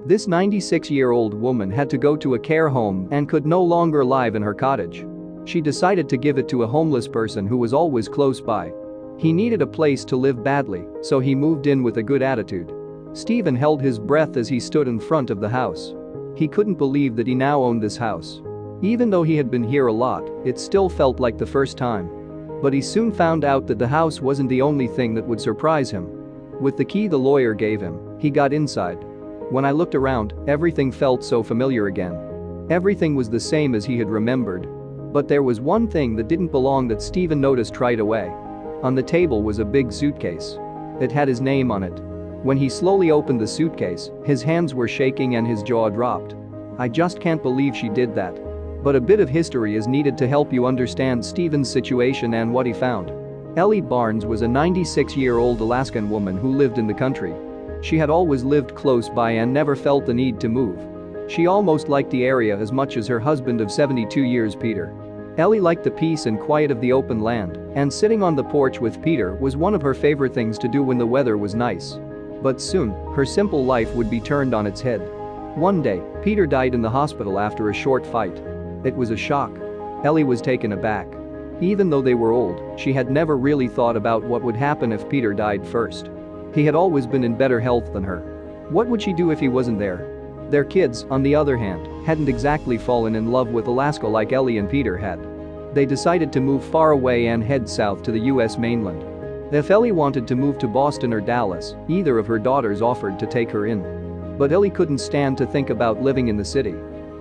This 96-year-old woman had to go to a care home and could no longer live in her cottage. She decided to give it to a homeless person who was always close by. He needed a place to live badly, so he moved in with a good attitude. Stephen held his breath as he stood in front of the house. He couldn't believe that he now owned this house. Even though he had been here a lot, it still felt like the first time. But he soon found out that the house wasn't the only thing that would surprise him. With the key the lawyer gave him, he got inside. When I looked around, everything felt so familiar again. Everything was the same as he had remembered. But there was one thing that didn't belong that Stephen noticed right away. On the table was a big suitcase. It had his name on it. When he slowly opened the suitcase, his hands were shaking and his jaw dropped. I just can't believe she did that. But a bit of history is needed to help you understand Stephen's situation and what he found. Ellie Barnes was a 96-year-old Alaskan woman who lived in the country. She had always lived close by and never felt the need to move. She almost liked the area as much as her husband of 72 years, Peter. Ellie liked the peace and quiet of the open land, and sitting on the porch with Peter was one of her favorite things to do when the weather was nice. But soon, her simple life would be turned on its head. One day, Peter died in the hospital after a short fight. It was a shock. Ellie was taken aback. Even though they were old, she had never really thought about what would happen if Peter died first. He had always been in better health than her. What would she do if he wasn't there? Their kids, on the other hand, hadn't exactly fallen in love with Alaska like Ellie and Peter had. They decided to move far away and head south to the US mainland. If Ellie wanted to move to Boston or Dallas, either of her daughters offered to take her in. But Ellie couldn't stand to think about living in the city.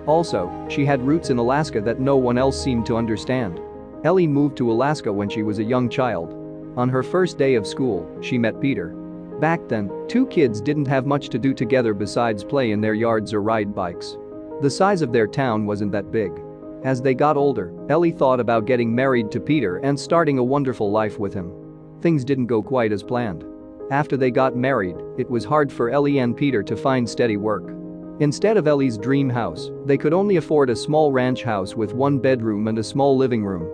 Also, she had roots in Alaska that no one else seemed to understand. Ellie moved to Alaska when she was a young child. On her first day of school, she met Peter. Back then, two kids didn't have much to do together besides play in their yards or ride bikes. The size of their town wasn't that big. As they got older, Ellie thought about getting married to Peter and starting a wonderful life with him. Things didn't go quite as planned. After they got married, it was hard for Ellie and Peter to find steady work. Instead of Ellie's dream house, they could only afford a small ranch house with one bedroom and a small living room.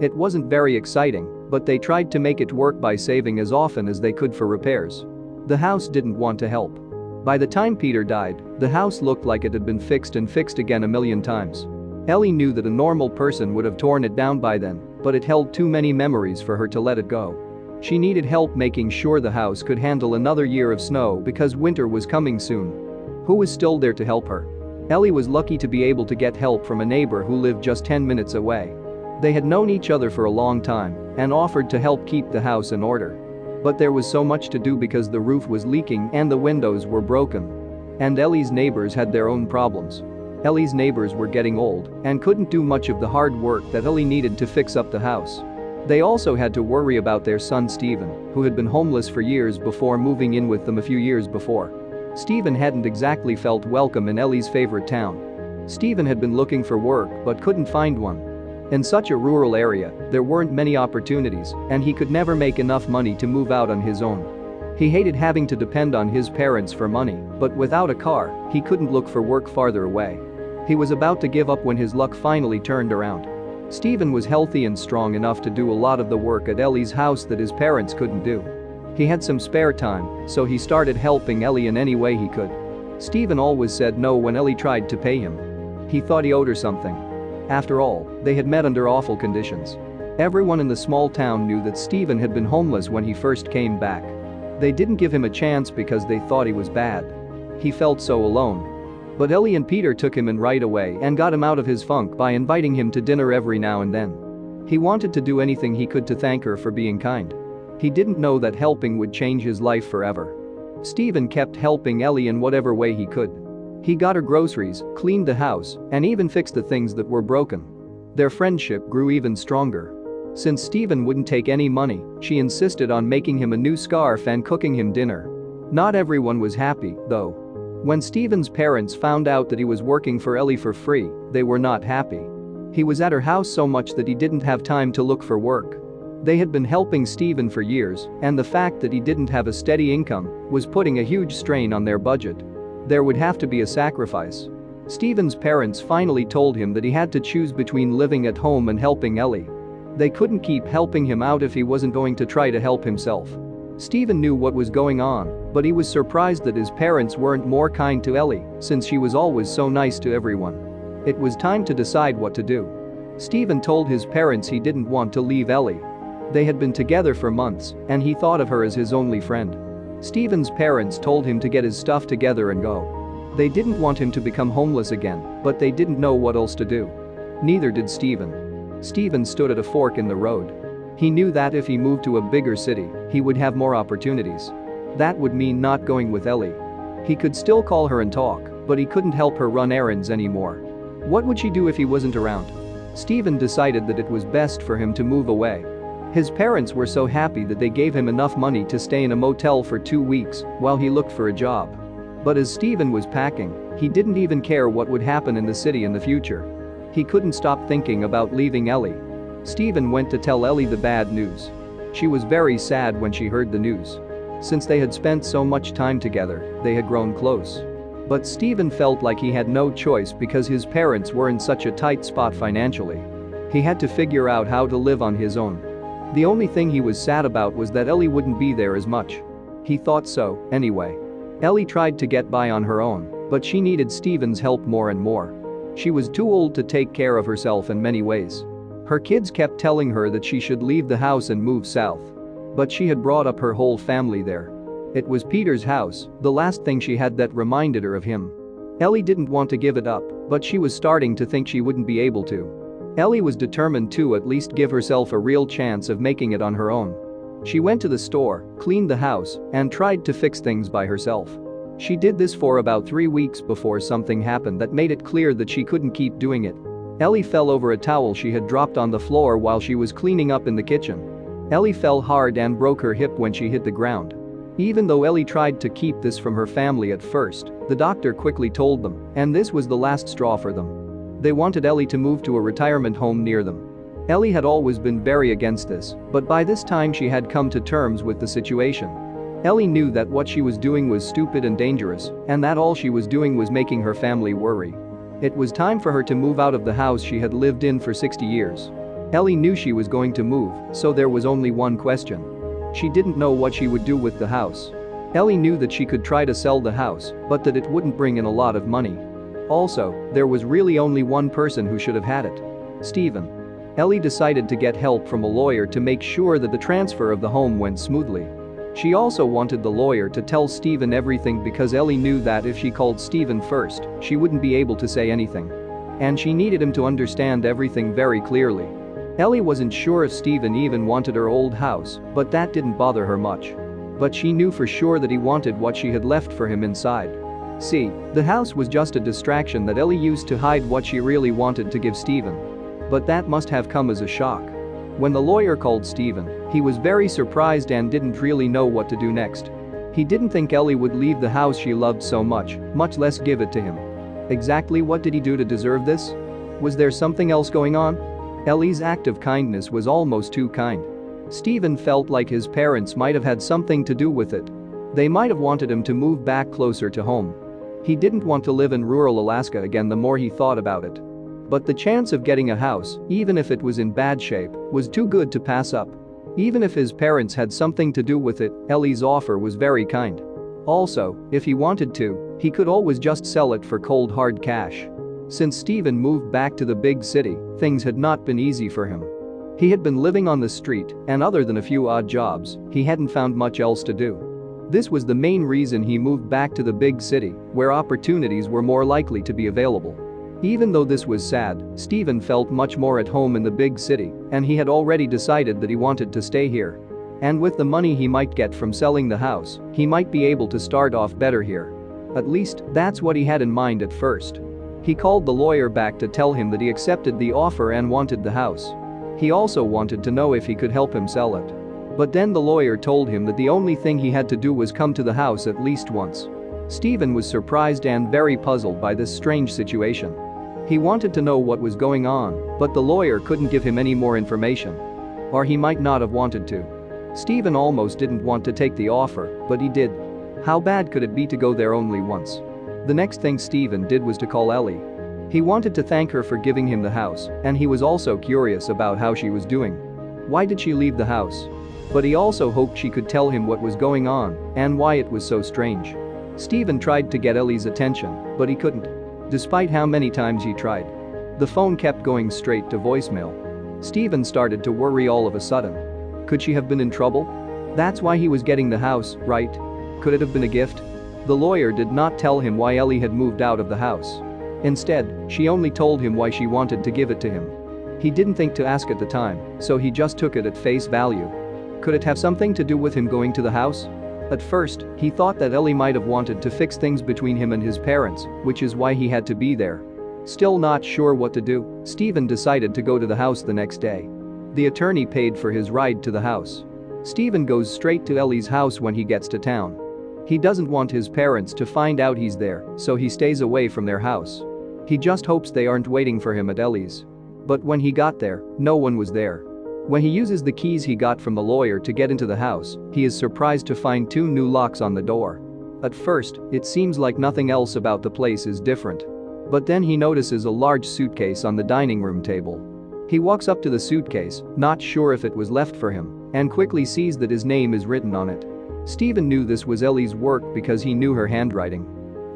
It wasn't very exciting, but they tried to make it work by saving as often as they could for repairs. The house didn't want to help. By the time Peter died, the house looked like it had been fixed and fixed again a million times. Ellie knew that a normal person would have torn it down by then, but it held too many memories for her to let it go. She needed help making sure the house could handle another year of snow because winter was coming soon. Who was still there to help her? Ellie was lucky to be able to get help from a neighbor who lived just 10 minutes away. They had known each other for a long time and offered to help keep the house in order. But there was so much to do because the roof was leaking and the windows were broken. And Ellie's neighbors had their own problems. Ellie's neighbors were getting old and couldn't do much of the hard work that Ellie needed to fix up the house. They also had to worry about their son Stephen, who had been homeless for years before moving in with them a few years before. Stephen hadn't exactly felt welcome in Ellie's favorite town. Stephen had been looking for work but couldn't find one. In such a rural area, there weren't many opportunities, and he could never make enough money to move out on his own. He hated having to depend on his parents for money, but without a car, he couldn't look for work farther away. He was about to give up when his luck finally turned around. Stephen was healthy and strong enough to do a lot of the work at Ellie's house that his parents couldn't do. He had some spare time, so he started helping Ellie in any way he could. Stephen always said no when Ellie tried to pay him. He thought he owed her something. After all, they had met under awful conditions. Everyone in the small town knew that Stephen had been homeless when he first came back. They didn't give him a chance because they thought he was bad. He felt so alone. But Ellie and Peter took him in right away and got him out of his funk by inviting him to dinner every now and then. He wanted to do anything he could to thank her for being kind. He didn't know that helping would change his life forever. Stephen kept helping Ellie in whatever way he could. He got her groceries, cleaned the house, and even fixed the things that were broken. Their friendship grew even stronger. Since Stephen wouldn't take any money, she insisted on making him a new scarf and cooking him dinner. Not everyone was happy, though. When Stephen's parents found out that he was working for Ellie for free, they were not happy. He was at her house so much that he didn't have time to look for work. They had been helping Stephen for years, and the fact that he didn't have a steady income was putting a huge strain on their budget. There would have to be a sacrifice. Stephen's parents finally told him that he had to choose between living at home and helping Ellie. They couldn't keep helping him out if he wasn't going to try to help himself. Stephen knew what was going on, but he was surprised that his parents weren't more kind to Ellie, since she was always so nice to everyone. It was time to decide what to do. Stephen told his parents he didn't want to leave Ellie. They had been together for months, and he thought of her as his only friend. Stephen's parents told him to get his stuff together and go. They didn't want him to become homeless again, but they didn't know what else to do. Neither did Stephen. Stephen stood at a fork in the road. He knew that if he moved to a bigger city, he would have more opportunities. That would mean not going with Ellie. He could still call her and talk, but he couldn't help her run errands anymore. What would she do if he wasn't around? Stephen decided that it was best for him to move away. His parents were so happy that they gave him enough money to stay in a motel for 2 weeks while he looked for a job. But as Stephen was packing, he didn't even care what would happen in the city in the future. He couldn't stop thinking about leaving Ellie. Stephen went to tell Ellie the bad news. She was very sad when she heard the news. Since they had spent so much time together, they had grown close. But Stephen felt like he had no choice because his parents were in such a tight spot financially. He had to figure out how to live on his own. The only thing he was sad about was that Ellie wouldn't be there as much. He thought so, anyway. Ellie tried to get by on her own, but she needed Stephen's help more and more. She was too old to take care of herself in many ways. Her kids kept telling her that she should leave the house and move south. But she had brought up her whole family there. It was Peter's house, the last thing she had that reminded her of him. Ellie didn't want to give it up, but she was starting to think she wouldn't be able to. Ellie was determined to at least give herself a real chance of making it on her own. She went to the store, cleaned the house, and tried to fix things by herself. She did this for about 3 weeks before something happened that made it clear that she couldn't keep doing it. Ellie fell over a towel she had dropped on the floor while she was cleaning up in the kitchen. Ellie fell hard and broke her hip when she hit the ground. Even though Ellie tried to keep this from her family at first, the doctor quickly told them, and this was the last straw for them. They wanted Ellie to move to a retirement home near them. Ellie had always been very against this, but by this time she had come to terms with the situation. Ellie knew that what she was doing was stupid and dangerous, and that all she was doing was making her family worry. It was time for her to move out of the house she had lived in for 60 years. Ellie knew she was going to move, so there was only one question. She didn't know what she would do with the house. Ellie knew that she could try to sell the house, but that it wouldn't bring in a lot of money. Also, there was really only one person who should have had it. Stephen. Ellie decided to get help from a lawyer to make sure that the transfer of the home went smoothly. She also wanted the lawyer to tell Stephen everything because Ellie knew that if she called Stephen first, she wouldn't be able to say anything. And she needed him to understand everything very clearly. Ellie wasn't sure if Stephen even wanted her old house, but that didn't bother her much. But she knew for sure that he wanted what she had left for him inside. See, the house was just a distraction that Ellie used to hide what she really wanted to give Stephen. But that must have come as a shock. When the lawyer called Stephen, he was very surprised and didn't really know what to do next. He didn't think Ellie would leave the house she loved so much less give it to him. Exactly what did he do to deserve this? Was there something else going on? Ellie's act of kindness was almost too kind. Stephen felt like his parents might have had something to do with it. They might have wanted him to move back closer to home. He didn't want to live in rural Alaska again the more he thought about it. But the chance of getting a house, even if it was in bad shape, was too good to pass up. Even if his parents had something to do with it, Ellie's offer was very kind. Also, if he wanted to, he could always just sell it for cold hard cash. Since Stephen moved back to the big city, things had not been easy for him. He had been living on the street, and other than a few odd jobs, he hadn't found much else to do. This was the main reason he moved back to the big city, where opportunities were more likely to be available. Even though this was sad, Stephen felt much more at home in the big city, and he had already decided that he wanted to stay here. And with the money he might get from selling the house, he might be able to start off better here. At least, that's what he had in mind at first. He called the lawyer back to tell him that he accepted the offer and wanted the house. He also wanted to know if he could help him sell it. But then the lawyer told him that the only thing he had to do was come to the house at least once. Stephen was surprised and very puzzled by this strange situation. He wanted to know what was going on, but the lawyer couldn't give him any more information. Or he might not have wanted to. Stephen almost didn't want to take the offer, but he did. How bad could it be to go there only once? The next thing Stephen did was to call Ellie. He wanted to thank her for giving him the house, and he was also curious about how she was doing. Why did she leave the house? But he also hoped she could tell him what was going on and why it was so strange. Stephen tried to get Ellie's attention, but he couldn't. Despite how many times he tried, the phone kept going straight to voicemail. Stephen started to worry all of a sudden. Could she have been in trouble? That's why he was getting the house, right? Could it have been a gift? The lawyer did not tell him why Ellie had moved out of the house. Instead, she only told him why she wanted to give it to him. He didn't think to ask at the time, so he just took it at face value. Could it have something to do with him going to the house? At first, he thought that Ellie might have wanted to fix things between him and his parents, which is why he had to be there. Still not sure what to do, Stephen decided to go to the house the next day. The attorney paid for his ride to the house. Stephen goes straight to Ellie's house when he gets to town. He doesn't want his parents to find out he's there, so he stays away from their house. He just hopes they aren't waiting for him at Ellie's. But when he got there, no one was there. When he uses the keys he got from the lawyer to get into the house, he is surprised to find 2 new locks on the door. At first, it seems like nothing else about the place is different. But then he notices a large suitcase on the dining room table. He walks up to the suitcase, not sure if it was left for him, and quickly sees that his name is written on it. Stephen knew this was Ellie's work because he knew her handwriting.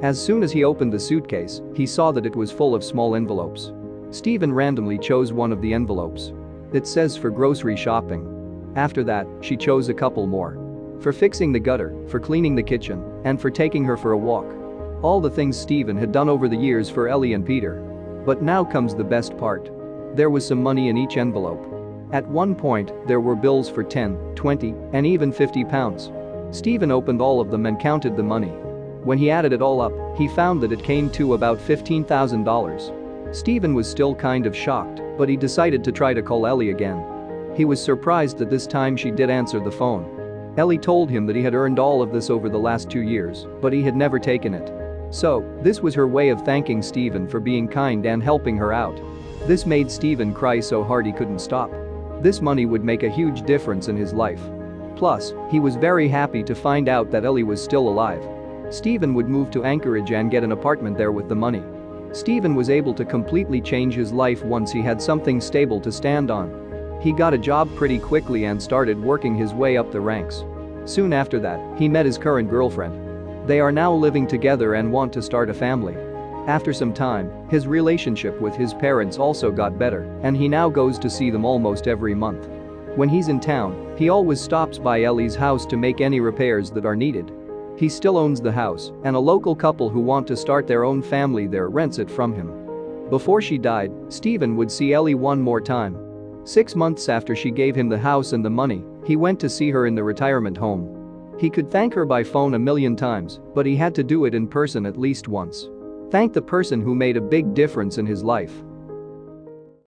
As soon as he opened the suitcase, he saw that it was full of small envelopes. Stephen randomly chose one of the envelopes. It says for grocery shopping. After that, she chose a couple more. For fixing the gutter, for cleaning the kitchen, and for taking her for a walk. All the things Stephen had done over the years for Ellie and Peter. But now comes the best part. There was some money in each envelope. At one point, there were bills for 10, 20, and even 50 pounds. Stephen opened all of them and counted the money. When he added it all up, he found that it came to about $15,000. Stephen was still kind of shocked, but he decided to try to call Ellie again. He was surprised that this time she did answer the phone. Ellie told him that he had earned all of this over the last 2 years, but he had never taken it. So, this was her way of thanking Stephen for being kind and helping her out. This made Stephen cry so hard he couldn't stop. This money would make a huge difference in his life. Plus, he was very happy to find out that Ellie was still alive. Stephen would move to Anchorage and get an apartment there with the money. Stephen was able to completely change his life once he had something stable to stand on. He got a job pretty quickly and started working his way up the ranks. Soon after that, he met his current girlfriend. They are now living together and want to start a family. After some time, his relationship with his parents also got better, and he now goes to see them almost every month. When he's in town, he always stops by Ellie's house to make any repairs that are needed. He still owns the house, and a local couple who want to start their own family there rents it from him. Before she died, Stephen would see Ellie one more time. 6 months after she gave him the house and the money, he went to see her in the retirement home. He could thank her by phone a million times, but he had to do it in person at least once. Thank the person who made a big difference in his life.